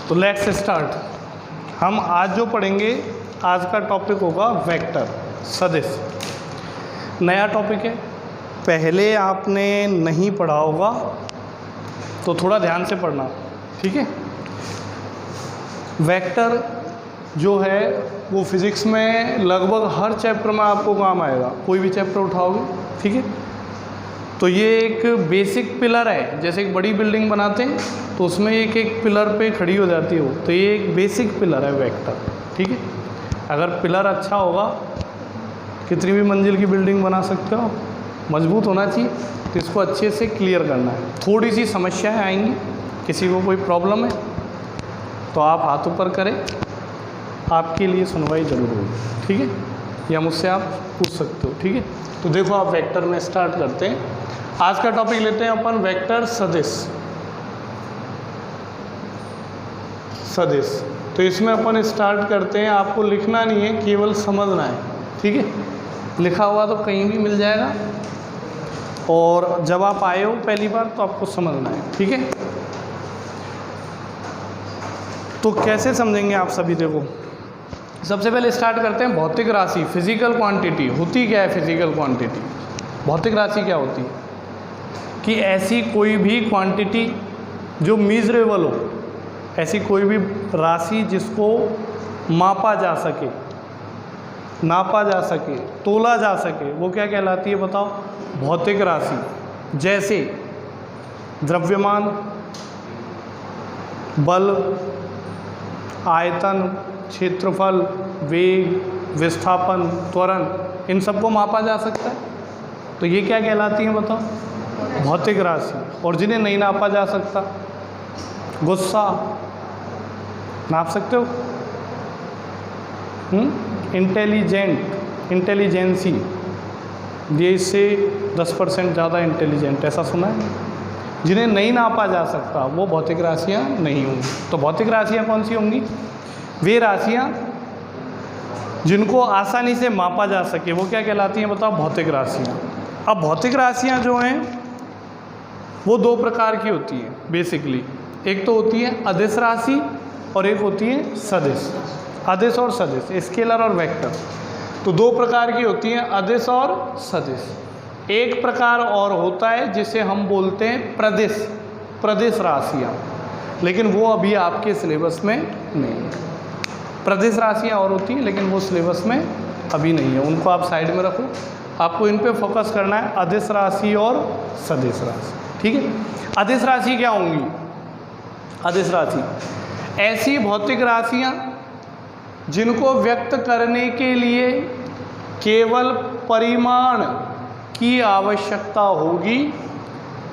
तो let's start. हम आज जो पढ़ेंगे, आज का टॉपिक होगा वेक्टर, सदिश। नया टॉपिक है, पहले आपने नहीं पढ़ा होगा, तो थोड़ा ध्यान से पढ़ना, ठीक है। वेक्टर जो है वो फिज़िक्स में लगभग हर चैप्टर में आपको काम आएगा, कोई भी चैप्टर उठाओगे, ठीक है। तो ये एक बेसिक पिलर है, जैसे एक बड़ी बिल्डिंग बनाते हैं तो उसमें एक एक पिलर पे खड़ी हो जाती है वो, तो ये एक बेसिक पिलर है वेक्टर, ठीक है। अगर पिलर अच्छा होगा, कितनी भी मंजिल की बिल्डिंग बना सकते हो, मजबूत होना चाहिए, तो इसको अच्छे से क्लियर करना है। थोड़ी सी समस्याएं आएंगी, किसी को कोई प्रॉब्लम है तो आप हाथ ऊपर करें, आपके लिए सुनवाई जरूर होगी, ठीक है, या मुझसे आप पूछ सकते हो, ठीक है। तो देखो, आप वेक्टर में स्टार्ट करते हैं। आज का टॉपिक लेते हैं अपन वेक्टर सदिश। सदिश, तो इसमें अपन स्टार्ट करते हैं। आपको लिखना नहीं है, केवल समझना है, ठीक है। लिखा हुआ तो कहीं भी मिल जाएगा, और जब आप आए हो पहली बार तो आपको समझना है, ठीक है। तो कैसे समझेंगे आप सभी, देखो सबसे पहले स्टार्ट करते हैं भौतिक राशि, फिजिकल क्वांटिटी। होती क्या है फिजिकल क्वांटिटी? भौतिक राशि क्या होती है कि ऐसी कोई भी क्वांटिटी जो मीजरेबल हो, ऐसी कोई भी राशि जिसको मापा जा सके, नापा जा सके, तोला जा सके, वो क्या कहलाती है बताओ? भौतिक राशि। जैसे द्रव्यमान, बल, आयतन, क्षेत्रफल, वेग, विस्थापन, त्वरण, इन सबको मापा जा सकता है, तो ये क्या कहलाती है बताओ? भौतिक राशि। और जिन्हें नहीं नापा जा सकता, गुस्सा नाप सकते हो, इंटेलिजेंसी, ये इससे 10% ज़्यादा इंटेलिजेंट, ऐसा सुना है। जिन्हें नहीं नापा जा सकता वो भौतिक राशियाँ नहीं होंगी। तो भौतिक राशियाँ कौन सी होंगी? वे राशियाँ जिनको आसानी से मापा जा सके, वो क्या कहलाती हैं बताओ? भौतिक राशियाँ। अब भौतिक राशियाँ जो हैं वो दो प्रकार की होती हैं बेसिकली। एक तो होती है अदिश राशि और एक होती है सदिश। अदिश और सदिश, स्केलर और वेक्टर, तो दो प्रकार की होती हैं, अदिश और सदिश। एक प्रकार और होता है जिसे हम बोलते हैं प्रदिश, प्रदिश राशियाँ, लेकिन वो अभी आपके सिलेबस में नहीं है। प्रदिश राशियाँ और होती हैं लेकिन वो सिलेबस में अभी नहीं है, उनको आप साइड में रखो। आपको इन पे फोकस करना है, अदिश राशि और सदिश राशि, ठीक है। अदिश राशि क्या होंगी? अदिश राशि ऐसी भौतिक राशियाँ जिनको व्यक्त करने के लिए केवल परिमाण की आवश्यकता होगी,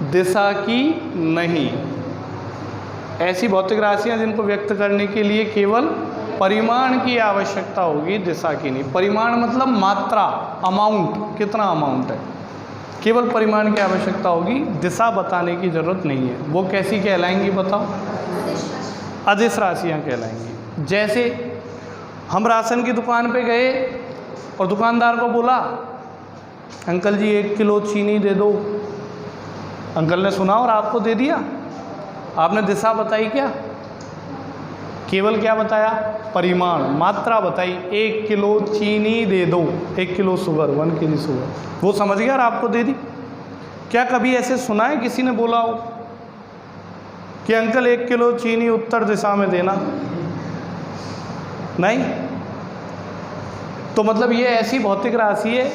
दिशा की नहीं। ऐसी भौतिक राशियाँ जिनको व्यक्त करने के लिए केवल परिमाण की आवश्यकता होगी, दिशा की नहीं। परिमाण मतलब मात्रा, अमाउंट, कितना अमाउंट है, केवल परिमाण की आवश्यकता होगी, दिशा बताने की जरूरत नहीं है। वो कैसी कहलाएंगी बताओ? अदिश राशियाँ कहलाएंगी। जैसे हम राशन की दुकान पे गए और दुकानदार को बोला, अंकल जी 1 किलो चीनी दे दो। अंकल ने सुना और आपको दे दिया। आपने दिशा बताई क्या? केवल क्या बताया? परिमाण, मात्रा बताई, 1 किलो चीनी दे दो, 1 किलो शुगर, 1 kg शुगर, वो समझ गया और आपको दे दी। क्या कभी ऐसे सुना है किसी ने बोला हो कि अंकल 1 किलो चीनी उत्तर दिशा में देना? नहीं। तो मतलब ये ऐसी भौतिक राशि है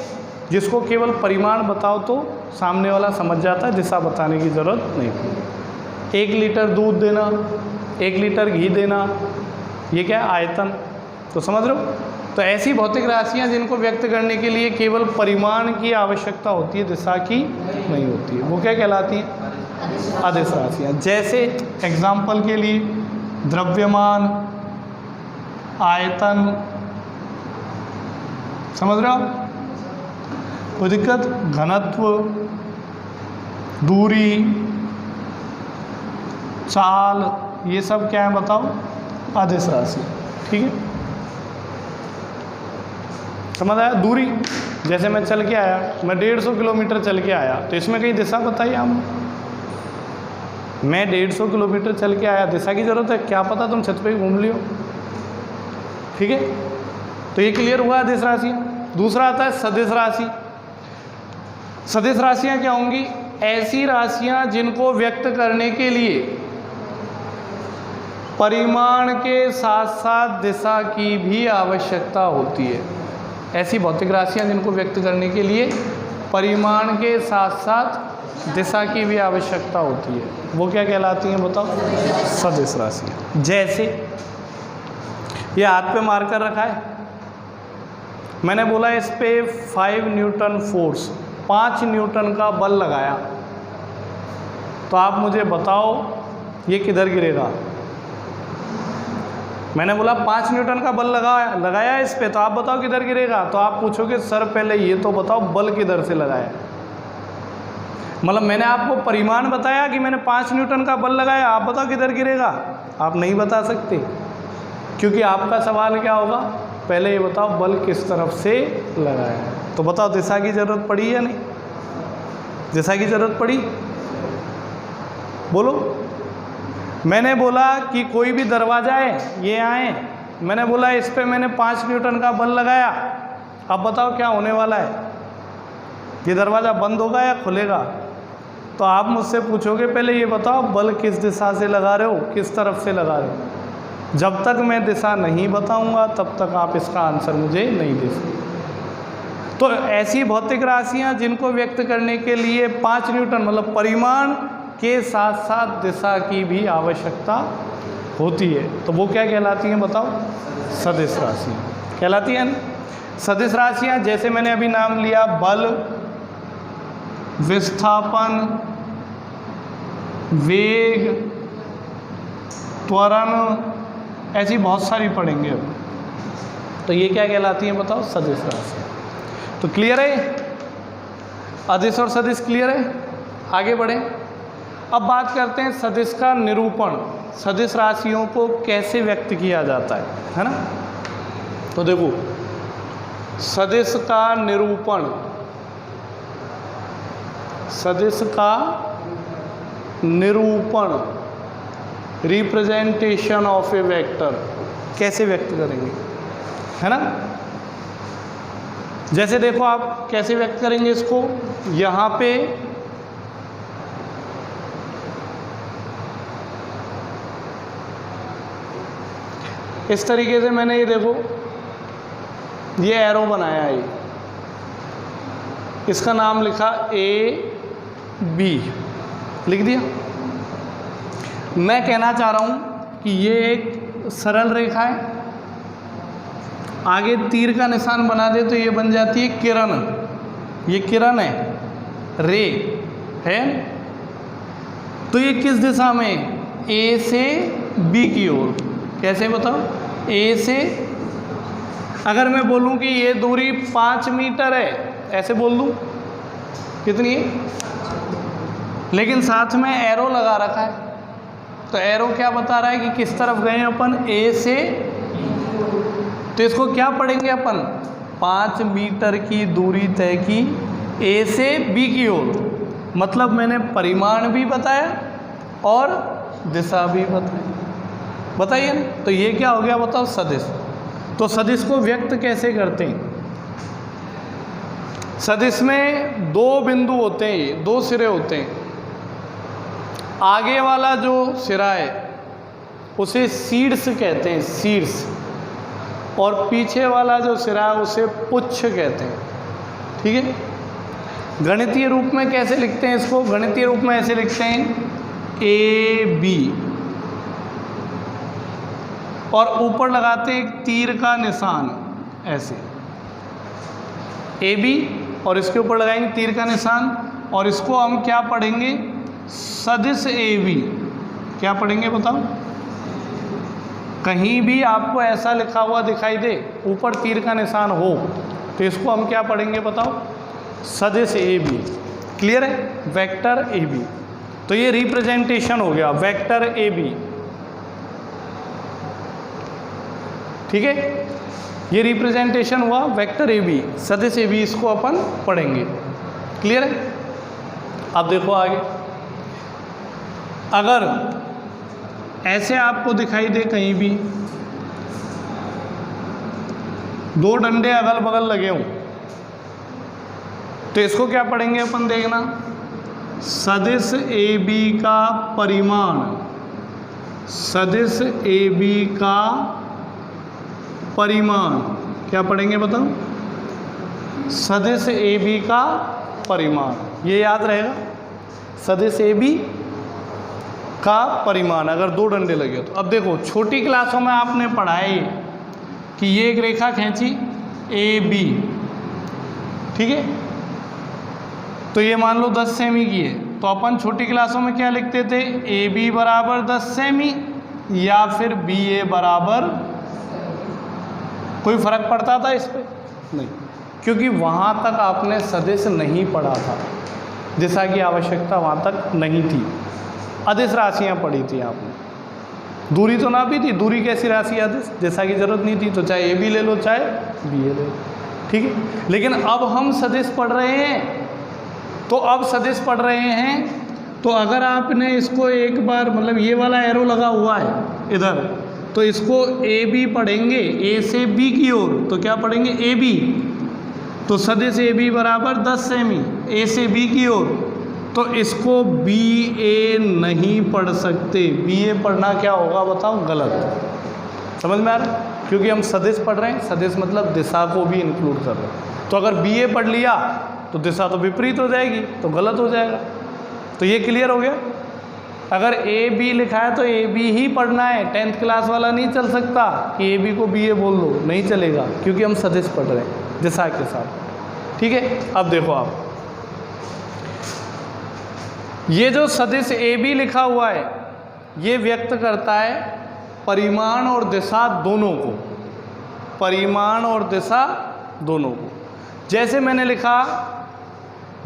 जिसको केवल परिमाण बताओ तो सामने वाला समझ जाता है, दिशा बताने की ज़रूरत नहीं। 1 लीटर दूध देना, 1 लीटर घी देना, ये क्या है? आयतन। तो समझ रहे हो? तो ऐसी भौतिक राशियाँ जिनको व्यक्त करने के लिए केवल परिमाण की आवश्यकता होती है, दिशा की नहीं होती है, वो क्या कहलाती हैं? अदिश राशियाँ। जैसे एग्जाम्पल के लिए द्रव्यमान, आयतन, समझ रहे हो? कोई दिक्कत? घनत्व, दूरी, चाल, ये सब क्या है बताओ? अदिश राशि, ठीक है। समझ आया? दूरी, जैसे मैं चल के आया, मैं 150 किलोमीटर चल के आया, तो इसमें कहीं दिशा बताई हमने? मैं 150 किलोमीटर चल के आया, दिशा की ज़रूरत है, क्या पता तुम छत पे ही घूम लियो। ठीक है, तो ये क्लियर हुआ अदिश राशियाँ। दूसरा आता है सदिश राशि। सदिश राशियाँ क्या होंगी? ऐसी राशियाँ जिनको व्यक्त करने के लिए परिमाण के साथ साथ दिशा की भी आवश्यकता होती है। ऐसी भौतिक राशियाँ जिनको व्यक्त करने के लिए परिमाण के साथ साथ दिशा की भी आवश्यकता होती है, वो क्या कहलाती हैं बताओ? सदिश राशियाँ। जैसे ये हाथ पे मार्कर रखा है, मैंने बोला इस पे 5 न्यूटन फोर्स, 5 न्यूटन का बल लगाया, तो आप मुझे बताओ ये किधर गिरेगा? मैंने बोला 5 न्यूटन का बल लगाया इस पे, तो आप बताओ किधर गिरेगा? तो आप पूछोगे सर पहले ये तो बताओ बल किधर से लगाया। मतलब मैंने आपको परिमाण बताया कि मैंने 5 न्यूटन का बल लगाया, आप बताओ किधर गिरेगा? आप नहीं बता सकते, क्योंकि आपका सवाल क्या होगा? पहले ये बताओ बल किस तरफ से लगाया। तो बताओ दिशा की ज़रूरत पड़ी या नहीं? दिशा की ज़रूरत पड़ी? बोलो। मैंने बोला कि कोई भी दरवाज़ा है, ये आए, मैंने बोला इस पे मैंने 5 न्यूटन का बल लगाया, अब बताओ क्या होने वाला है? ये दरवाज़ा बंद होगा या खुलेगा? तो आप मुझसे पूछोगे पहले ये बताओ बल किस दिशा से लगा रहे हो, किस तरफ से लगा रहे हो। जब तक मैं दिशा नहीं बताऊंगा तब तक आप इसका आंसर मुझे नहीं दे सकते। तो ऐसी भौतिक राशियां जिनको व्यक्त करने के लिए 5 न्यूटन मतलब परिमाण के साथ साथ दिशा की भी आवश्यकता होती है, तो वो क्या कहलाती हैं बताओ? सदिश राशियाँ कहलाती हैं। सदिश राशियाँ जैसे मैंने अभी नाम लिया, बल, विस्थापन, वेग, त्वरण, ऐसी बहुत सारी पढ़ेंगे अब। तो ये क्या कहलाती हैं बताओ? सदिश राशियाँ। तो क्लियर है? अदिश और सदिश क्लियर है? आगे बढ़े। अब बात करते हैं सदिश का निरूपण, सदिश राशियों को कैसे व्यक्त किया जाता है ना? तो देखो सदिश का निरूपण, सदिश का निरूपण, रिप्रेजेंटेशन ऑफ ए वेक्टर कैसे व्यक्त करेंगे, है ना? जैसे देखो आप कैसे व्यक्त करेंगे इसको, यहाँ पे इस तरीके से मैंने ये देखो ये एरो बनाया है, इसका नाम लिखा AB लिख दिया। मैं कहना चाह रहा हूँ कि ये एक सरल रेखा है, आगे तीर का निशान बना दे तो ये बन जाती है किरण, ये किरण है, रे है। तो ये किस दिशा में? A से B की ओर। कैसे बताओ? A से, अगर मैं बोलूं कि ये दूरी 5 मीटर है, ऐसे बोल दूं, कितनी है? लेकिन साथ में एरो लगा रखा है, तो एरो क्या बता रहा है कि किस तरफ गए अपन? A से। तो इसको क्या पढ़ेंगे अपन? 5 मीटर की दूरी तय की A से B की ओर। मतलब मैंने परिमाण भी बताया और दिशा भी बताई, बताइए ना? तो ये क्या हो गया बताओ? सदिश। तो सदिश को व्यक्त कैसे करते हैं? सदिश में 2 बिंदु होते हैं, 2 सिरे होते हैं। आगे वाला जो सिरा है उसे शीर्ष कहते हैं, शीर्ष, और पीछे वाला जो सिरा है उसे पुच्छ कहते हैं। ठीक है? गणितीय रूप में कैसे लिखते हैं इसको? गणितीय रूप में ऐसे लिखते हैं AB, और ऊपर लगाते हैं एक तीर का निशान, ऐसे AB, और इसके ऊपर लगाएंगे तीर का निशान, और इसको हम क्या पढ़ेंगे? सदिश AB। क्या पढ़ेंगे बताओ? कहीं भी आपको ऐसा लिखा हुआ दिखाई दे, ऊपर तीर का निशान हो, तो इसको हम क्या पढ़ेंगे बताओ? सदिश AB। क्लियर है? Vector AB। तो ये रिप्रेजेंटेशन हो गया वेक्टर AB। ठीक है? ये रिप्रेजेंटेशन हुआ वेक्टर AB, सदिश AB, इसको अपन पढ़ेंगे। क्लियर है? अब देखो आगे, अगर ऐसे आपको दिखाई दे कहीं भी दो डंडे अगल बगल लगे हों, तो इसको क्या पढ़ेंगे अपन, देखना सदिश AB का परिमाण, सदिश AB का परिमाण क्या पढ़ेंगे बताओ, सदिश AB का परिमाण, ये याद रहेगा, सदिश AB का परिमाण अगर दो डंडे लगे तो। अब देखो छोटी क्लासों में आपने पढ़ा है कि ये एक रेखा खींची AB, ठीक है, तो ये मान लो 10 सेमी की है, तो अपन छोटी क्लासों में क्या लिखते थे, AB बराबर 10 सेमी या फिर BA बराबर, कोई फर्क पड़ता था इस पे? नहीं, क्योंकि वहाँ तक आपने सदिश नहीं पढ़ा था, दिशा की आवश्यकता वहाँ तक नहीं थी, अदिश राशियाँ पढ़ी थी आपने, दूरी तो ना भी थी, दूरी कैसी राशि अदिश, दिशा की जरूरत नहीं थी, तो चाहे AB ले लो चाहे BA ले लो, ठीक है। लेकिन अब हम सदिश पढ़ रहे हैं, तो अब सदिश पढ़ रहे हैं, तो अगर आपने इसको एक बार, मतलब ये वाला एरो लगा हुआ है इधर, तो इसको AB पढ़ेंगे, A से B की ओर, तो क्या पढ़ेंगे AB, तो सदिश AB बराबर 10 सेमी A से B की ओर, तो इसको BA नहीं पढ़ सकते, BA पढ़ना क्या होगा बताओ, गलत, समझ में आ रहा है, क्योंकि हम सदिश पढ़ रहे हैं, सदिश मतलब दिशा को भी इंक्लूड कर रहे हैं, तो अगर BA पढ़ लिया तो दिशा तो विपरीत हो जाएगी, तो गलत हो जाएगा। तो ये क्लियर हो गया, अगर AB लिखा है तो AB ही पढ़ना है, 10th क्लास वाला नहीं चल सकता कि AB को BA बोल दो, नहीं चलेगा, क्योंकि हम सदिश पढ़ रहे हैं दिशा के साथ, ठीक है। अब देखो आप, ये जो सदिश AB लिखा हुआ है ये व्यक्त करता है परिमाण और दिशा दोनों को, परिमाण और दिशा दोनों को। जैसे मैंने लिखा,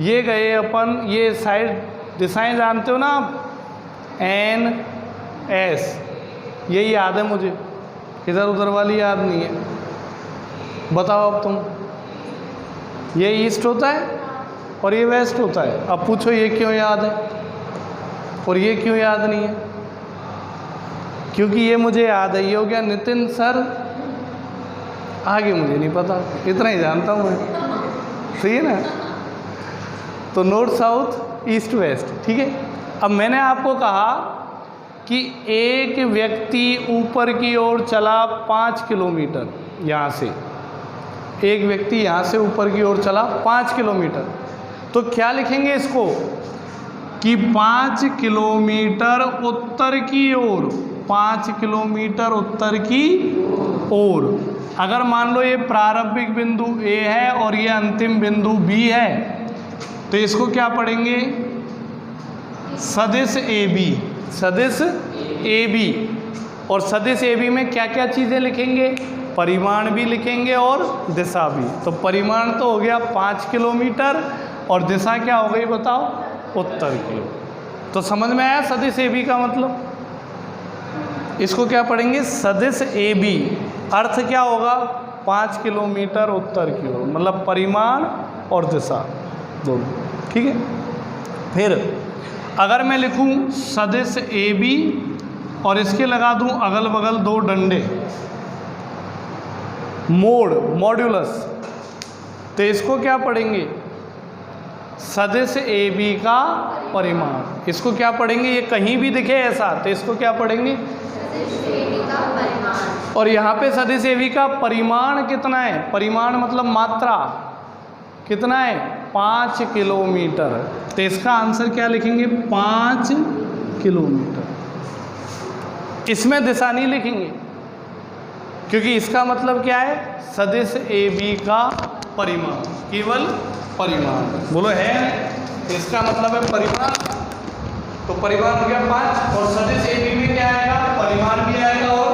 ये गए अपन, ये साइड दिशाएं जानते हो ना आप, N S, यही याद है मुझे, इधर उधर वाली याद नहीं है। बताओ अब तुम, ये ईस्ट होता है और ये वेस्ट होता है, अब पूछो ये क्यों याद है और ये क्यों याद नहीं है? क्योंकि ये मुझे याद है, ये हो गया नितिन सर, आगे मुझे नहीं पता, इतना ही जानता हूँ मैं, सही है ना। तो नॉर्थ साउथ ईस्ट वेस्ट, ठीक है। अब मैंने आपको कहा कि एक व्यक्ति ऊपर की ओर चला 5 किलोमीटर, यहाँ से एक व्यक्ति यहाँ से ऊपर की ओर चला 5 किलोमीटर, तो क्या लिखेंगे इसको कि 5 किलोमीटर उत्तर की ओर, 5 किलोमीटर उत्तर की ओर। अगर मान लो ये प्रारंभिक बिंदु A है और ये अंतिम बिंदु B है, तो इसको क्या पढ़ेंगे, सदिश AB, सदिश AB। और सदिश AB में क्या क्या चीज़ें लिखेंगे, परिमाण भी लिखेंगे और दिशा भी। तो परिमाण तो हो गया 5 किलोमीटर और दिशा क्या हो गई बताओ, उत्तर की ओर। तो समझ में आया सदिश AB का मतलब, इसको क्या पढ़ेंगे, सदिश AB, अर्थ क्या होगा, 5 किलोमीटर उत्तर की ओर, मतलब परिमाण और दिशा दोनों, ठीक है। फिर अगर मैं लिखूं सदिश AB और इसके लगा दूं अगल बगल दो डंडे, मोड, मॉड्यूलस, तो इसको क्या पढ़ेंगे, सदिश AB का परिमाण। इसको क्या पढ़ेंगे, ये कहीं भी दिखे ऐसा तो इसको क्या पढ़ेंगे, सदिश AB का परिमाण। और यहाँ पे सदिश AB का परिमाण कितना है, परिमाण मतलब मात्रा, कितना है 5 किलोमीटर। तो इसका आंसर क्या लिखेंगे, 5 किलोमीटर। इसमें दिशा नहीं लिखेंगे, क्योंकि इसका मतलब क्या है, सदिश AB का परिमाण, केवल परिमाण। बोलो है, इसका मतलब है परिमाण, तो परिमाण हो गया 5, और सदिश AB में क्या आएगा, परिमाण भी आएगा और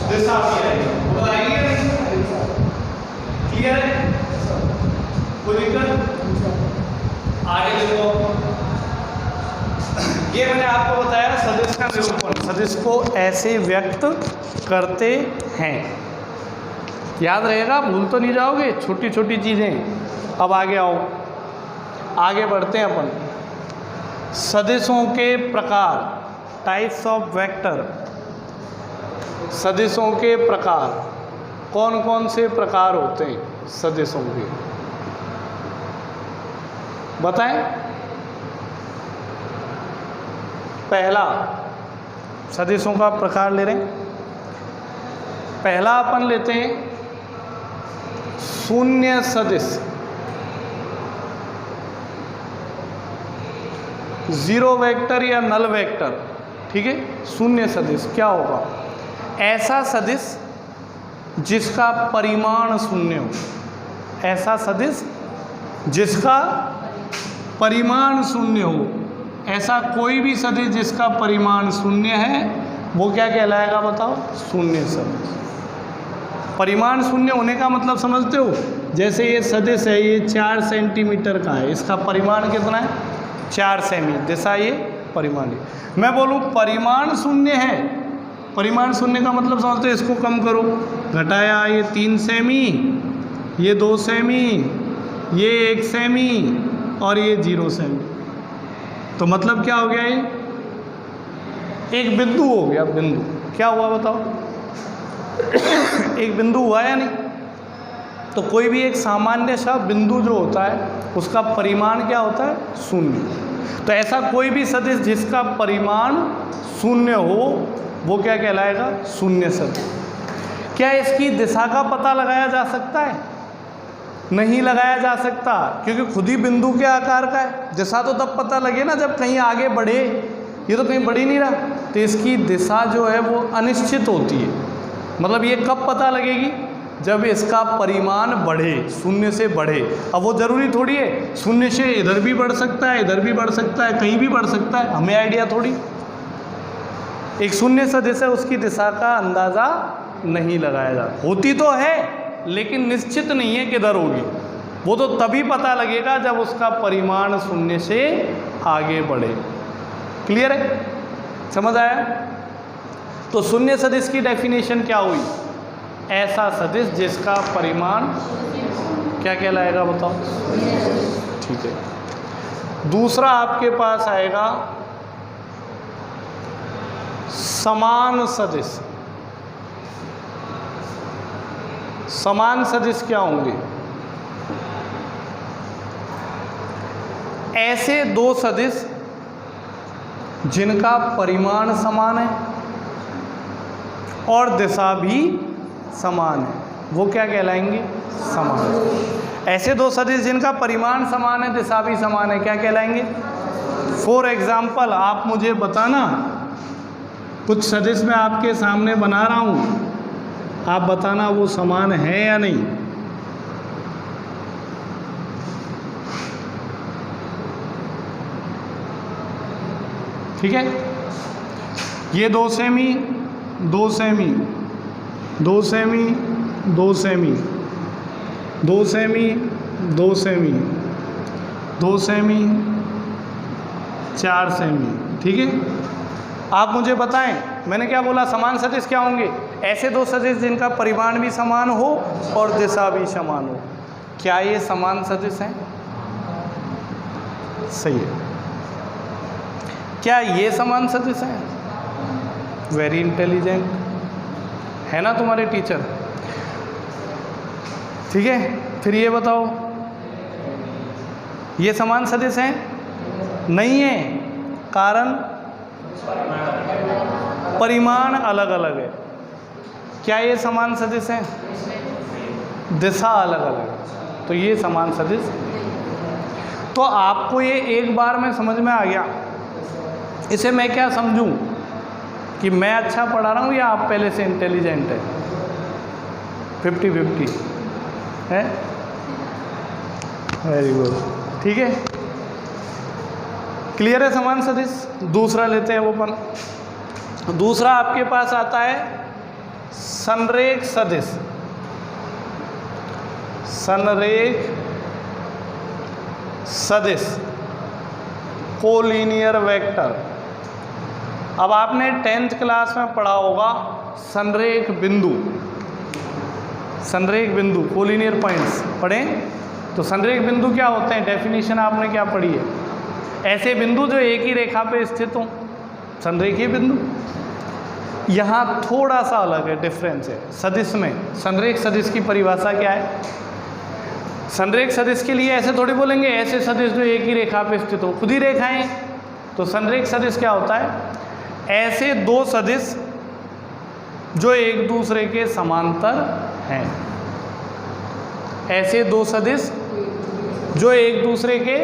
दिशा भी आएगा। बोलो आएगी नहीं, क्लियर है, कोई दिक्कत? आगे देखो, ये मैंने आपको बताया सदिश का निरूपण, सदिश को ऐसे व्यक्त करते हैं, याद रहेगा, भूल तो नहीं जाओगे, छोटी छोटी चीज़ें। अब आगे आओ, आगे बढ़ते हैं अपन। सदिशों के प्रकार, टाइप्स ऑफ वेक्टर, सदिशों के प्रकार। कौन कौन से प्रकार होते हैं सदिशों के, बताएं। पहला सदिशों का प्रकार ले रहे हैं, पहला अपन लेते हैं शून्य सदिश, जीरो वेक्टर या नल वेक्टर, ठीक है। शून्य सदिश क्या होगा? ऐसा सदिश जिसका परिमाण शून्य हो, ऐसा सदिश जिसका परिमाण शून्य हो। ऐसा कोई भी सदिश जिसका परिमाण शून्य है वो क्या कहलाएगा बताओ? शून्य सदिश। परिमाण शून्य होने का मतलब समझते हो? जैसे ये सदिश है, ये 4 सेंटीमीटर का है, इसका परिमाण कितना है? 4 सेमी। दिशा ये परिमाण है। मैं बोलूँ परिमाण शून्य है, परिमाण शून्य का मतलब समझते हो? इसको कम करो, घटाया, ये 3 सेमी, ये 2 सेमी, ये 1 सेमी और ये 0 सेमी। तो मतलब क्या हो गया? ये एक बिंदु हो गया। बिंदु क्या हुआ बताओ? एक बिंदु हुआ या नहीं? तो कोई भी एक सामान्य सा बिंदु जो होता है उसका परिमाण क्या होता है? शून्य। तो ऐसा कोई भी सदिश जिसका परिमाण शून्य हो वो क्या कहलाएगा? शून्य सदिश। क्या इसकी दिशा का पता लगाया जा सकता है? नहीं लगाया जा सकता, क्योंकि खुद ही बिंदु के आकार का है। दिशा तो तब पता लगे ना जब कहीं आगे बढ़े, ये तो कहीं बढ़ ही नहीं रहा, तो इसकी दिशा जो है वो अनिश्चित होती है। मतलब ये कब पता लगेगी? जब इसका परिमाण बढ़े, शून्य से बढ़े। अब वो ज़रूरी थोड़ी है शून्य से इधर भी बढ़ सकता है, इधर भी बढ़ सकता है, कहीं भी बढ़ सकता है, हमें आइडिया थोड़ी। एक शून्य सदिश है, उसकी दिशा का अंदाज़ा नहीं लगाया जा, होती तो है लेकिन निश्चित नहीं है किधर होगी। वो तो तभी पता लगेगा जब उसका परिमाण शून्य से आगे बढ़े। क्लियर है? समझ आया? तो शून्य सदिश की डेफिनेशन क्या हुई? ऐसा सदिश जिसका परिमाण क्या कहलाएगा बताओ? ठीक है। दूसरा आपके पास आएगा समान सदिश। समान सदिश क्या होंगे? ऐसे दो सदिश जिनका परिमाण समान है और दिशा भी समान है, वो क्या कहलाएंगे? समान। ऐसे दो सदिश जिनका परिमाण समान है, दिशा भी समान है, क्या कहलाएंगे? फॉर एग्जाम्पल आप मुझे बताना, कुछ सदिश मैं आपके सामने बना रहा हूँ, आप बताना वो समान है या नहीं। ठीक है? ये 2 semi, 2 semi, 2 semi, 2 semi, 2 semi, 2 semi, 2 semi, 4 semi. ठीक है? आप मुझे बताएं, मैंने क्या बोला? समान सदिश क्या होंगे? ऐसे दो सदिश जिनका परिमाण भी समान हो और दिशा भी समान हो। क्या ये समान सदिश हैं? सही है। क्या ये समान सदिश हैं? वेरी इंटेलिजेंट है ना तुम्हारे टीचर। ठीक है, फिर ये बताओ, ये समान सदिश हैं? नहीं है। कारण परिमाण अलग अलग है। क्या ये समान सदिश हैं? दिशा अलग अलग है, तो ये समान सदिश। तो आपको ये एक बार में समझ में आ गया। इसे मैं क्या समझूं कि मैं अच्छा पढ़ा रहा हूँ या आप पहले से इंटेलिजेंट है? 50-50 है। Very good. ठीक है, क्लियर है समान सदिश। दूसरा लेते हैं वो अपन। दूसरा आपके पास आता है संरेख सदिश। संरेख सदिश, कोलिनियर वेक्टर। अब आपने 10th क्लास में पढ़ा होगा संरेख बिंदु। संरेख बिंदु, कोलिनियर पॉइंट्स पढ़े। तो संरेख बिंदु क्या होते हैं? डेफिनेशन आपने क्या पढ़ी है? ऐसे बिंदु जो एक ही रेखा पे स्थित हों। संरेखीय बिंदु। यहाँ थोड़ा सा अलग है, डिफरेंस है सदिश में। संरेख सदिश की परिभाषा क्या है? संरेख सदिश के लिए ऐसे थोड़ी बोलेंगे ऐसे सदिश जो एक ही रेखा पे स्थित हो, खुद ही रेखाएं। तो संरेख सदिश क्या होता है? ऐसे दो सदिश जो एक दूसरे के समांतर हैं। ऐसे दो सदिश जो एक दूसरे के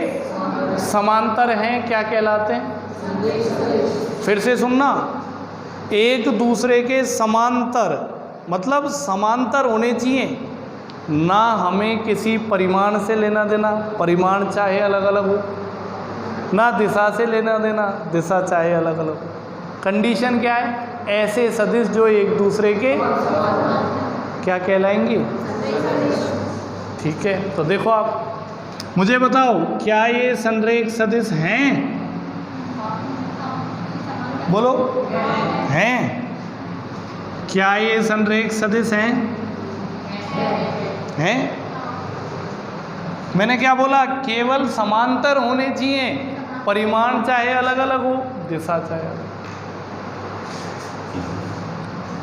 समांतर हैं क्या कहलाते हैं? फिर से सुनना, एक दूसरे के समांतर मतलब समांतर होने चाहिए, ना हमें किसी परिमाण से लेना देना, परिमाण चाहे अलग अलग हो, ना दिशा से लेना देना, दिशा चाहे अलग अलग हो। कंडीशन क्या है? ऐसे सदिश जो एक दूसरे के क्या कहलाएंगे? ठीक है, तो देखो आप मुझे बताओ, क्या ये संरेख सदिश हैं? बोलो, हैं? क्या ये संरेख सदिश हैं? हैं? मैंने क्या बोला? केवल समांतर होने चाहिए, परिमाण चाहे अलग अलग हो, दिशा चाहे अलग।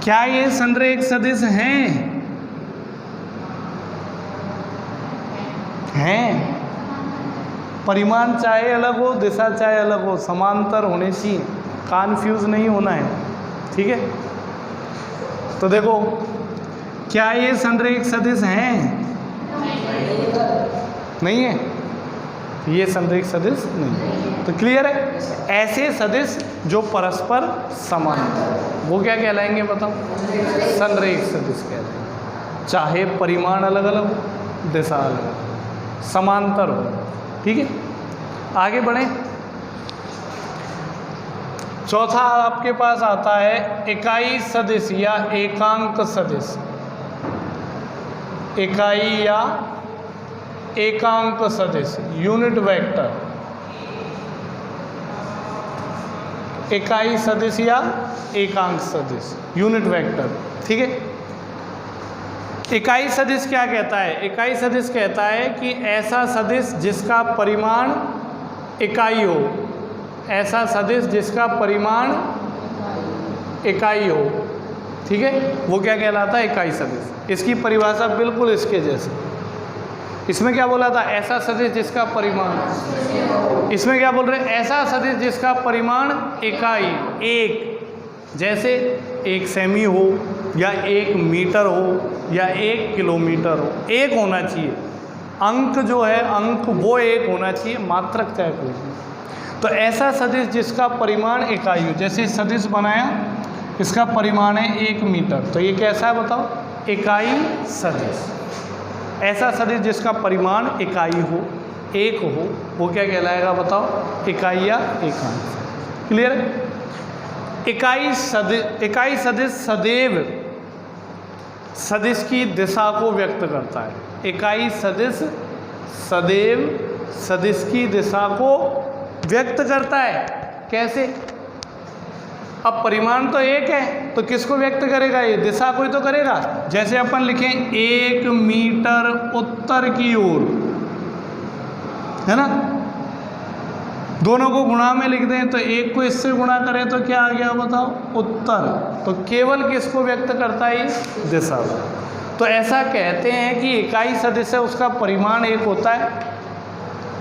क्या ये संरेख सदिश हैं? हैं। परिमाण चाहे अलग हो, दिशा चाहे अलग हो, समांतर होने चाहिए, कन्फ्यूज नहीं होना है। ठीक है, तो देखो, क्या ये संरेख सदिश हैं? नहीं है, ये संरेख सदिश नहीं है। तो क्लियर है? ऐसे सदिश जो परस्पर समांतर, वो क्या कहलाएंगे बताओ? संरेख सदिश कहलाएंगे, चाहे परिमाण अलग अलग हो, दिशा अलग अलग, समांतर हो। ठीक है, आगे बढ़ें। चौथा आपके पास आता है इकाई सदिश या एकांक सदिश। इकाई या एकांक सदिश, यूनिट वेक्टर। इकाई सदिश या एकांक सदिश, यूनिट वेक्टर। ठीक है, इकाई सदिश क्या कहता है? इकाई सदिश कहता है कि ऐसा सदिश जिसका परिमाण इकाई हो, ऐसा सदिश जिसका परिमाण इकाई हो। ठीक है, वो क्या कहलाता है? इकाई सदिश। इसकी परिभाषा बिल्कुल इसके जैसे। इसमें क्या बोला था? ऐसा सदिश जिसका परिमाण। इसमें क्या बोल रहे हैं? ऐसा सदिश जिसका परिमाण इकाई, एक, जैसे 1 सेमी हो या 1 मीटर हो या 1 किलोमीटर हो, एक होना चाहिए। अंक जो है, अंक वो एक होना चाहिए, मात्रक चाहे कोई नहीं। तो ऐसा सदिश जिसका परिमाण इकाई हो, जैसे सदिश बनाया, इसका परिमाण है 1 मीटर, तो ये कैसा है बताओ? इकाई सदिश। ऐसा सदिश जिसका परिमाण इकाई हो, एक हो, वो क्या कहलाएगा बताओ? इकाई या एकांक। क्लियर है? इकाई सदिश सदैव सदिश की दिशा को व्यक्त करता है। इकाई सदिश सदैव सदिश की दिशा को व्यक्त करता है। कैसे? अब परिमाण तो एक है, तो किसको व्यक्त करेगा? ये दिशा को ही तो करेगा। जैसे अपन लिखें 1 मीटर उत्तर की ओर, है ना? दोनों को गुणा में लिख दें तो एक को इससे गुणा करें तो क्या आ गया बताओ? उत्तर। तो केवल किसको व्यक्त करता है? दिशा। तो ऐसा कहते हैं कि इकाई सदिश है, उसका परिमाण एक होता है,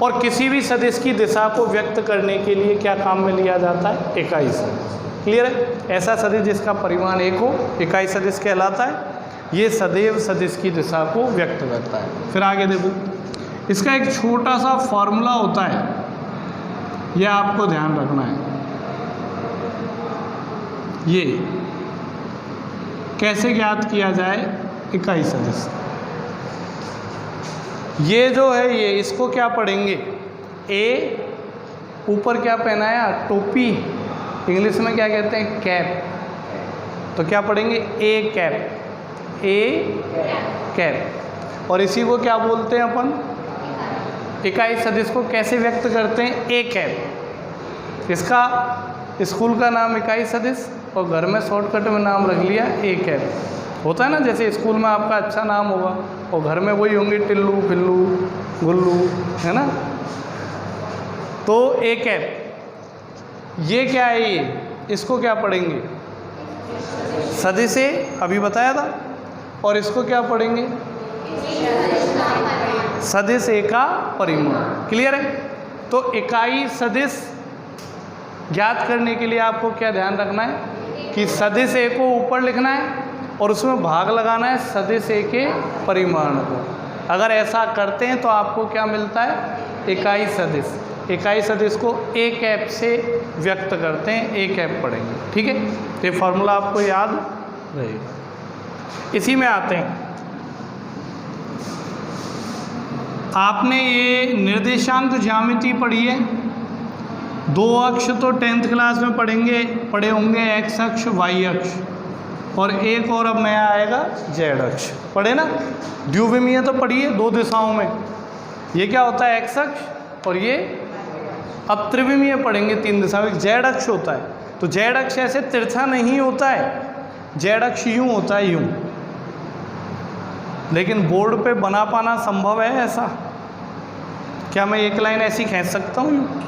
और किसी भी सदिश की दिशा को व्यक्त करने के लिए क्या काम में लिया जाता है? इकाई सदिश। क्लियर है? ऐसा सदिश जिसका परिमाण एक हो, इकाई सदिश कहलाता है। ये सदैव सदिश की दिशा को व्यक्त करता है। फिर आगे देखो, इसका एक छोटा सा फॉर्मूला होता है, यह आपको ध्यान रखना है। ये कैसे ज्ञात किया जाए इकाई सदिश? ये जो है, ये इसको क्या पढ़ेंगे? ए, ऊपर क्या पहनाया? टोपी। इंग्लिश में क्या कहते हैं? कैप। तो क्या पढ़ेंगे? A cap. A cap. और इसी को क्या बोलते हैं अपन? इकाई सदिश को कैसे व्यक्त करते हैं? A cap. इसका स्कूल का नाम इकाई सदिश, और घर में शॉर्टकट में नाम रख लिया ए कैप। होता है ना, जैसे स्कूल में आपका अच्छा नाम होगा और घर में वही होंगे टिल्लू, फिल्लू, गुल्लू, है ना? तो ए कैप। ये क्या है? इसको क्या पढ़ेंगे? सदिश ए, अभी बताया था। और इसको क्या पढ़ेंगे? सदिश ए का परिमाण। क्लियर है? तो इकाई सदिश ज्ञात करने के लिए आपको क्या ध्यान रखना है कि सदिश ए को ऊपर लिखना है और उसमें भाग लगाना है सदिश ए के परिमाण को। अगर ऐसा करते हैं तो आपको क्या मिलता है? इकाई सदिश। इकाई सदिश को ए कैप से व्यक्त करते हैं, ए कैप पढ़ेंगे। ठीक है, तो ये फॉर्मूला आपको याद रहेगा। इसी में आते हैं, आपने ये निर्देशांक ज्यामिति पढ़ी है। दो अक्ष तो 10th क्लास में पढ़े होंगे, एक्स अक्ष, वाई अक्ष, और एक और अब नया आएगा जेड अक्ष। पढ़े ना? द्विविमीय तो पढ़िए, दो दिशाओं में। ये क्या होता है? एक्स अक्ष, और ये अब त्रिविमीय पढ़ेंगे, तीन दिशाओं में। जेड अक्ष होता है, तो जेड अक्ष ऐसे तिरछा नहीं होता है, जेड अक्ष यूँ होता है, यूँ। लेकिन बोर्ड पे बना पाना संभव है ऐसा? क्या मैं एक लाइन ऐसी खींच सकता हूँ?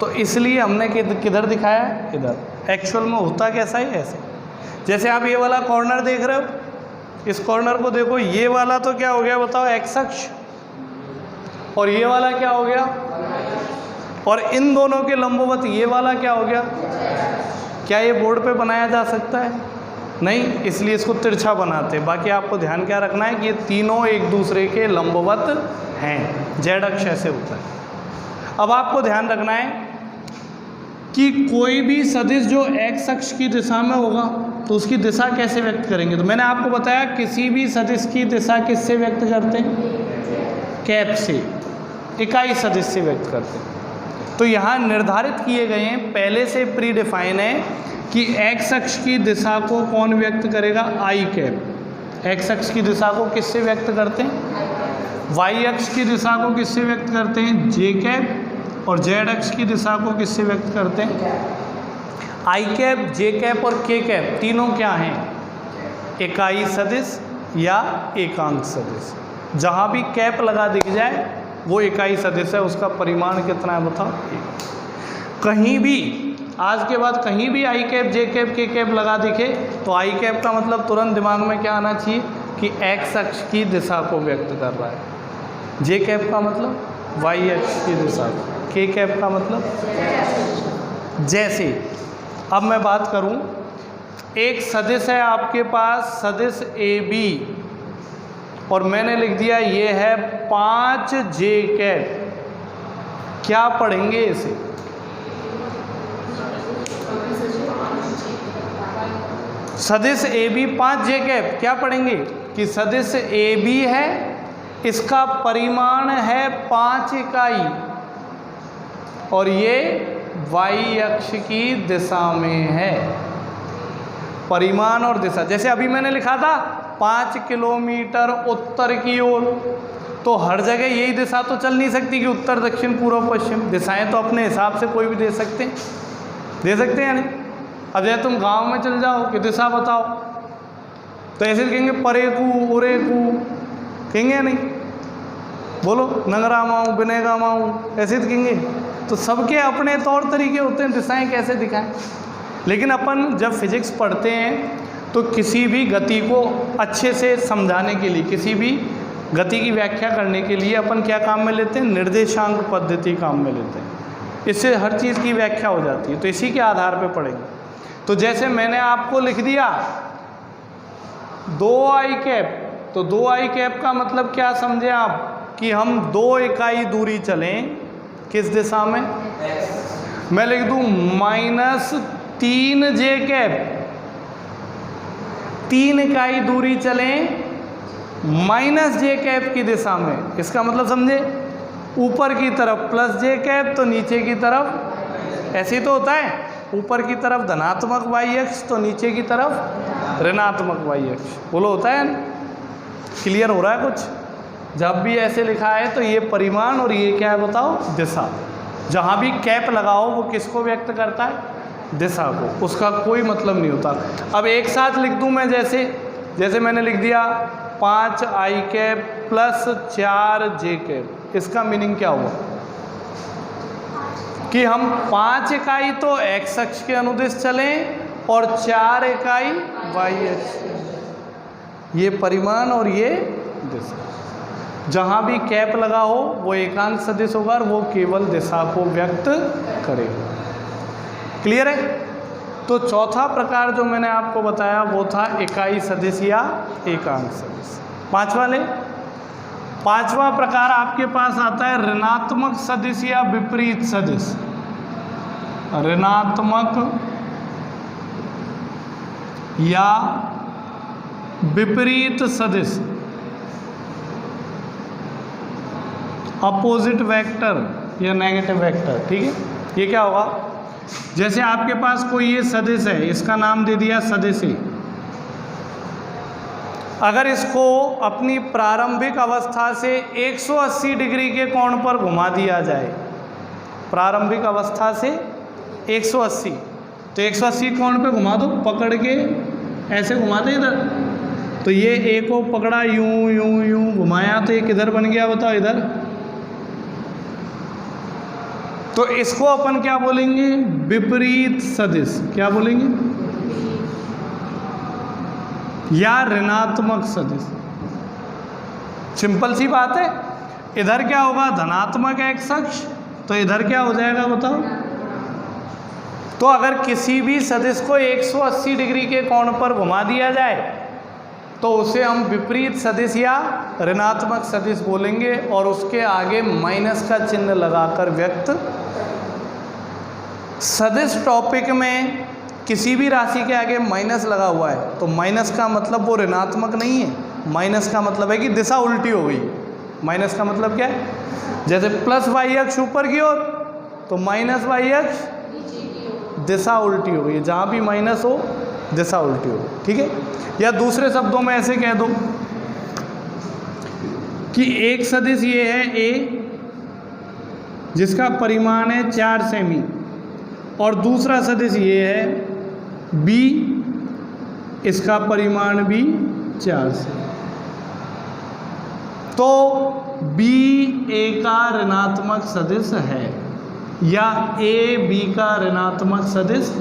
तो इसलिए हमने किधर दिखाया है? इधर। एक्चुअल में होता कैसा है? ऐसे। जैसे आप ये वाला कॉर्नर देख रहे हो, इस कॉर्नर को देखो, ये वाला तो क्या हो गया बताओ? एक्स अक्ष। और ये वाला क्या हो गया? और इन दोनों के लंबवत ये वाला क्या हो गया? क्या ये बोर्ड पे बनाया जा सकता है? नहीं, इसलिए इसको तिरछा बनाते हैं। बाकी आपको ध्यान क्या रखना है कि ये तीनों एक दूसरे के लंबवत हैं। जेड अक्ष ऐसे होता है। अब आपको ध्यान रखना है कि कोई भी सदिश जो एक्स अक्ष की दिशा में होगा तो उसकी दिशा कैसे व्यक्त करेंगे? तो मैंने आपको बताया किसी भी सदिश की दिशा किससे व्यक्त करते हैं? कैप से, इकाई सदिश से व्यक्त करते हैं। तो यहाँ निर्धारित किए गए हैं, पहले से प्री डिफाइन है कि एक्स अक्ष की दिशा को कौन व्यक्त करेगा? आई कैप। एक्स अक्ष की दिशा को किससे व्यक्त करते हैं? वाई अक्ष की दिशा को किससे व्यक्त करते हैं? जे कैप। और जेड अक्ष की दिशा को किससे व्यक्त करते हैं? आई कैप, जे कैप और के कैप। तीनों क्या हैं? इकाई सदिश या एकांक सदिश। जहाँ भी कैप लगा दिख जाए वो इकाई सदिश है। उसका परिमाण कितना है बताओ? कहीं भी आज के बाद कहीं भी आई कैप, जे कैप, के कैप लगा दिखे तो आई कैप का मतलब तुरंत दिमाग में क्या आना चाहिए कि एक्स अक्ष की दिशा को व्यक्त कर रहा है। जे कैप का मतलब वाई अक्ष की दिशा को। के कैप का मतलब जैसे। अब मैं बात करूं, एक सदिश है आपके पास, सदिश ए बी, और मैंने लिख दिया ये है 5 जे कैप। क्या पढ़ेंगे इसे? सदिश ए बी 5 जे कैप। क्या पढ़ेंगे कि सदिश ए बी है, इसका परिमाण है 5 इकाई, और ये वाई अक्ष की दिशा में है। परिमाण और दिशा, जैसे अभी मैंने लिखा था 5 किलोमीटर उत्तर की ओर, तो हर जगह यही दिशा तो चल नहीं सकती कि उत्तर, दक्षिण, पूर्व, पश्चिम। दिशाएं तो अपने हिसाब से कोई भी दे सकते हैं या नहीं? अब जैसे तुम गांव में चल जाओ कि दिशा बताओ, तो ऐसे कहेंगे परेकू, उरेकू, कहेंगे या नहीं? बोलो, नंगरा माऊँ, बिनेगा माऊँ, ऐसे कहेंगे। तो सबके अपने तौर तरीके होते हैं दिशाएं कैसे दिखाएं। लेकिन अपन जब फिजिक्स पढ़ते हैं तो किसी भी गति को अच्छे से समझाने के लिए, किसी भी गति की व्याख्या करने के लिए अपन क्या काम में लेते हैं? निर्देशांक पद्धति काम में लेते हैं। इससे हर चीज़ की व्याख्या हो जाती है। तो इसी के आधार पे पढ़ेंगे। तो जैसे मैंने आपको लिख दिया 2 आई कैप, तो 2 आई कैप का मतलब क्या समझे आप? कि हम 2 इकाई दूरी चलें, किस दिशा में? मैं लिख दूं -3 जे कैप। 3 इकाई दूरी चलें माइनस जे कैप की दिशा में। इसका मतलब समझे? ऊपर की तरफ प्लस जे कैप, तो नीचे की तरफ ऐसे तो होता है, ऊपर की तरफ धनात्मक वाई अक्ष, तो नीचे की तरफ ऋणात्मक वाई अक्ष। बोलो, होता है ना? क्लियर हो रहा है कुछ? जब भी ऐसे लिखा है तो ये परिमाण और ये क्या है बताओ? दिशा। जहाँ भी कैप लगाओ वो किसको व्यक्त करता है? दिशा को। उसका कोई मतलब नहीं होता। अब एक साथ लिख दूं मैं, जैसे मैंने लिख दिया 5 आई कैप प्लस 4 जे कैप। इसका मीनिंग क्या हुआ? कि हम 5 इकाई तो x अक्ष के अनुदिश चलें और 4 इकाई y अक्ष। ये परिमाण और ये दिशा। जहाँ भी कैप लगा हो वो एकांक सदिश होगा और वो केवल दिशा को व्यक्त करेगा। क्लियर है? तो चौथा प्रकार जो मैंने आपको बताया वो था इकाई सदिश या एकांक सदिश। पांचवा प्रकार आपके पास आता है ऋणात्मक सदिश या विपरीत सदिश। ऋणात्मक या विपरीत सदिश, अपोजिट वेक्टर या नेगेटिव वेक्टर। ठीक है, ये क्या होगा? जैसे आपके पास कोई ये सदिश है, इसका नाम दे दिया सदिश ए। अगर इसको अपनी प्रारंभिक अवस्था से 180 डिग्री के कोण पर घुमा दिया जाए, प्रारंभिक अवस्था से 180, तो 180 कोण पे घुमा दो, पकड़ के ऐसे घुमा दे इधर, तो ये ए को पकड़ा यूं यूं यूं घुमाया, तो ये किधर बन गया बताओ? इधर। तो इसको अपन क्या बोलेंगे? विपरीत सदिश। क्या बोलेंगे? या ऋणात्मक सदिश। सिंपल सी बात है। इधर क्या होगा? धनात्मक x अक्ष, तो इधर क्या हो जाएगा बताओ? तो अगर किसी भी सदिश को 180 डिग्री के कोण पर घुमा दिया जाए तो उसे हम विपरीत सदिश या ऋणात्मक सदिश बोलेंगे, और उसके आगे माइनस का चिन्ह लगाकर व्यक्त। सदिश टॉपिक में किसी भी राशि के आगे माइनस लगा हुआ है तो माइनस का मतलब वो ऋणात्मक नहीं है, माइनस का मतलब है कि दिशा उल्टी हो गई। माइनस का मतलब क्या है? जैसे प्लस y अक्ष ऊपर की ओर तो माइनस y अक्ष दिशा उल्टी हो गई। जहाँ भी माइनस हो दिशा उल्टी हो। ठीक है, या दूसरे शब्दों में ऐसे कह दो कि एक सदिश ये है a, जिसका परिमाण है 4 सेमी, और दूसरा सदिश ये है b, इसका परिमाण भी 4 सेमी। तो b a का ऋणात्मक सदिश है, या a b का ऋणात्मक सदिश,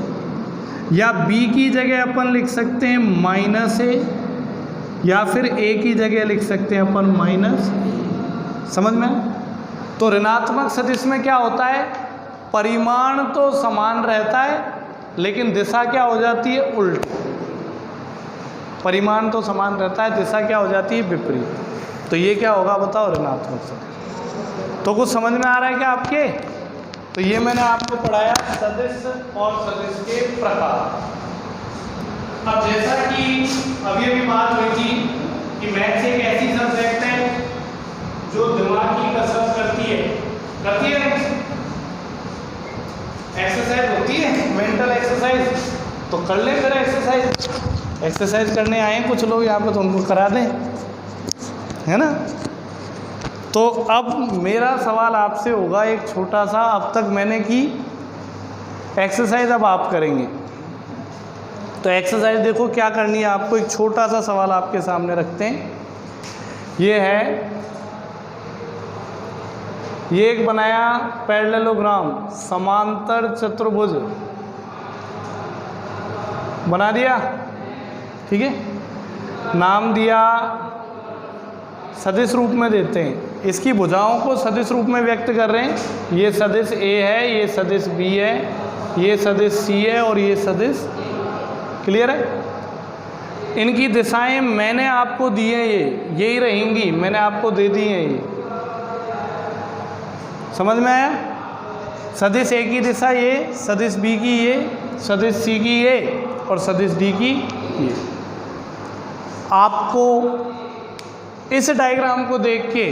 या b की जगह अपन लिख सकते हैं माइनस a, या फिर a की जगह लिख सकते हैं अपन माइनस। समझ में? तो ऋणात्मक सदिश में क्या होता है? परिमाण तो समान रहता है लेकिन दिशा क्या हो जाती है? उल्टी। परिमाण तो समान रहता है, दिशा क्या हो जाती है? विपरीत। तो ये क्या होगा बताओ? ऋणात्मक सदिश। तो कुछ समझ में आ रहा है क्या आपके? तो ये मैंने आपको पढ़ाया सदिश और सदिश के प्रकार। अब जैसा कि अभी अभी बात हुई थी कि मैथ्स एक ऐसी सब्जेक्ट है जो दिमाग की कसरत करती है एक्सरसाइज होती है, मेंटल एक्सरसाइज। तो कर ले फिर एक्सरसाइज करने आए हैं कुछ लोग यहाँ पे, तो उनको करा दें, है ना। तो अब मेरा सवाल आपसे होगा एक छोटा सा, अब तक मैंने की एक्सरसाइज, अब आप करेंगे। तो एक्सरसाइज देखो क्या करनी है आपको। एक छोटा सा सवाल आपके सामने रखते हैं। ये है, ये एक बनाया पैरेललोग्राम, समांतर चतुर्भुज बना दिया। ठीक है, नाम दिया, सदिश रूप में देते हैं। इसकी भुजाओं को सदिश रूप में व्यक्त कर रहे हैं। ये सदिश A है, ये सदिश B है, ये सदिश C है और ये सदिश। क्लियर है? इनकी दिशाएं मैंने आपको दी हैं, ये यही रहेंगी, मैंने आपको दे दी हैं। ये समझ में आया? सदिश A की दिशा ये, सदिश B की ये, सदिश C की ये और सदिश D की ये। आपको इस डायग्राम को देख के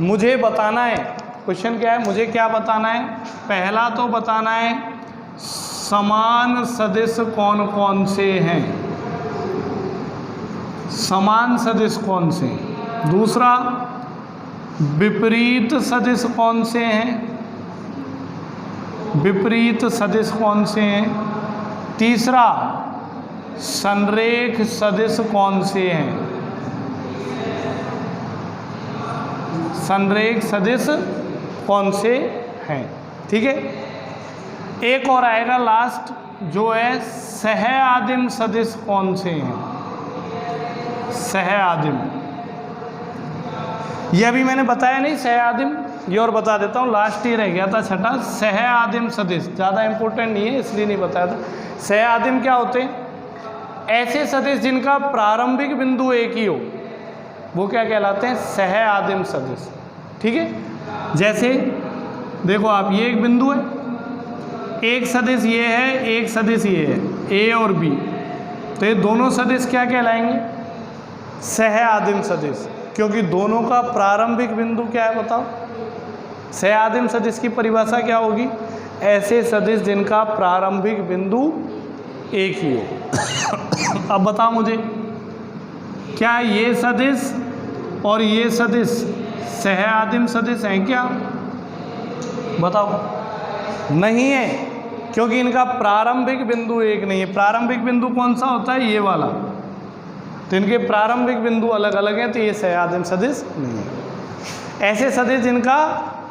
मुझे बताना है, क्वेश्चन क्या है, मुझे क्या बताना है? पहला तो बताना है समान सदिश कौन कौन से हैं, समान सदिश कौन से हैं। दूसरा, विपरीत सदिश कौन से हैं, विपरीत सदिश कौन से हैं। तीसरा, संरेख सदिश कौन से हैं, संरेख सदिश कौन से हैं। ठीक है, एक और आएगा लास्ट, जो है सह आदिम सदिश कौन से हैं? सह आदिम, ये अभी मैंने बताया नहीं सह आदिम, ये और बता देता हूँ, लास्ट ही रह गया था छठा, सह आदिम सदिश, ज़्यादा इंपॉर्टेंट नहीं है इसलिए नहीं बताया था। सह आदिम क्या होते हैं? ऐसे सदिश जिनका प्रारंभिक बिंदु एक ही हो, वो क्या कहलाते हैं? सह आदिम सदिश। ठीक है, जैसे देखो आप, ये एक बिंदु है, एक सदिश ये है, एक सदिश ये है, ए और बी, तो ये दोनों सदिश क्या कहलाएंगे? सह आदिम सदिश, क्योंकि दोनों का प्रारंभिक बिंदु क्या है बताओ? सह आदिम सदिश की परिभाषा क्या होगी? ऐसे सदिश जिनका प्रारंभिक बिंदु एक ही हो। अब बताओ मुझे, क्या ये सदिश और ये सदिश सह आदिम सदिश हैं क्या? बताओ। नहीं है, क्योंकि इनका प्रारंभिक बिंदु एक नहीं है। प्रारंभिक बिंदु कौन सा होता है? ये वाला। तो इनके प्रारंभिक बिंदु अलग अलग हैं, तो ये सह आदिम सदिश नहीं है। ऐसे सदिश जिनका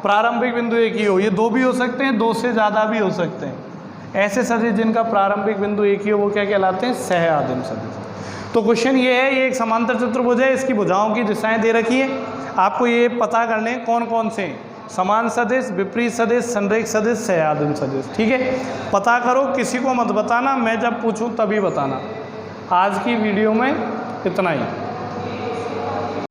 प्रारंभिक बिंदु एक ही हो, ये दो भी हो सकते हैं, दो से ज़्यादा भी हो सकते हैं। ऐसे सदिश जिनका प्रारंभिक बिंदु एक ही हो, वो क्या कहलाते हैं? सह आदिम सदिश। तो क्वेश्चन ये है, ये एक समांतर चतुर्भुज है, इसकी भुजाओं की दिशाएं दे रखी है, आपको ये पता करने कौन कौन से हैं। समान सदिश, विपरीत सदिश, संरेख सदिश, सह आदिम सदिश। ठीक है, पता करो, किसी को मत बताना, मैं जब पूछूं तभी बताना। आज की वीडियो में इतना ही।